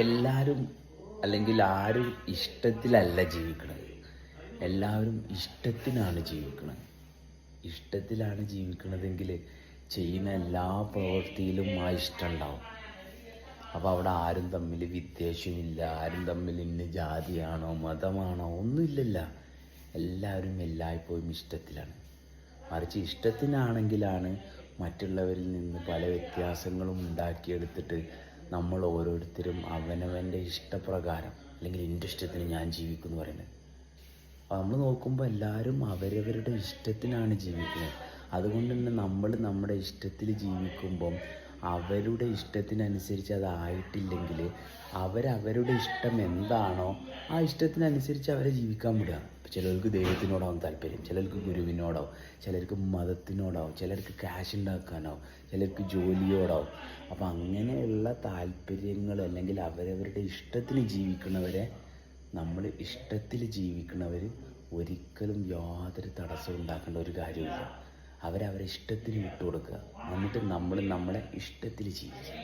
എല്ലാവരും അല്ലെങ്കിൽ ആരും ഇഷ്ടത്തിലല്ല ജീവിക്കുന്നത്. എല്ലാവരും ഇഷ്ടത്തിനാണ് ജീവിക്കുന്നത്. ഇഷ്ടത്തിലാണ് ജീവിക്കണതെങ്കിൽ ചെയ്യുന്ന എല്ലാ പ്രവൃത്തിയിലും ആ ഇഷ്ടം ഉണ്ടാവും. അപ്പോൾ അവിടെ ആരും തമ്മിൽ വിദ്വേഷമില്ല, ആരും തമ്മിൽ ഇന്ന ജാതിയാണോ മതമാണോ ഒന്നുമില്ലല്ല. എല്ലാവരും എല്ലായ്പ്പോഴും ഇഷ്ടത്തിലാണ്. മറിച്ച് ഇഷ്ടത്തിനാണെങ്കിലാണ് മറ്റുള്ളവരിൽ നിന്ന് പല വ്യത്യാസങ്ങളും ഉണ്ടാക്കിയെടുത്തിട്ട് നമ്മൾ ഓരോരുത്തരും അവനവൻ്റെ ഇഷ്ടപ്രകാരം അല്ലെങ്കിൽ എൻ്റെ ഇഷ്ടത്തിന് ഞാൻ ജീവിക്കും എന്ന് പറയുന്നത്. അപ്പോൾ നമ്മൾ നോക്കുമ്പോൾ എല്ലാവരും അവരവരുടെ ഇഷ്ടത്തിനാണ് ജീവിക്കുന്നത്. അതുകൊണ്ട് തന്നെ നമ്മൾ നമ്മുടെ ഇഷ്ടത്തിൽ ജീവിക്കുമ്പം അവരുടെ ഇഷ്ടത്തിനനുസരിച്ച് അതായിട്ടില്ലെങ്കിൽ അവരവരുടെ ഇഷ്ടം എന്താണോ ആ ഇഷ്ടത്തിനനുസരിച്ച് അവരെ ജീവിക്കാൻ വിടുക. ചിലർക്ക് ദൈവത്തിനോടാവും താല്പര്യം, ചിലർക്ക് ഗുരുവിനോടാവും, ചിലർക്ക് മതത്തിനോടാവും, ചിലർക്ക് ക്യാഷ് ഉണ്ടാക്കാനാവും, ചിലർക്ക് ജോലിയോടാവും. അപ്പോൾ അങ്ങനെയുള്ള താല്പര്യങ്ങൾ അല്ലെങ്കിൽ അവരവരുടെ ഇഷ്ടത്തിന് ജീവിക്കുന്നവരെ നമ്മൾ ഇഷ്ടത്തിൽ ജീവിക്കുന്നവർ ഒരിക്കലും യാതൊരു തടസ്സവും ഉണ്ടാക്കേണ്ട ഒരു കാര്യമില്ല. അവരവരെ ഇഷ്ടത്തിന് വിട്ടുകൊടുക്കുക, എന്നിട്ട് നമ്മൾ നമ്മളെ ഇഷ്ടത്തിൽ ജീവിക്കുക.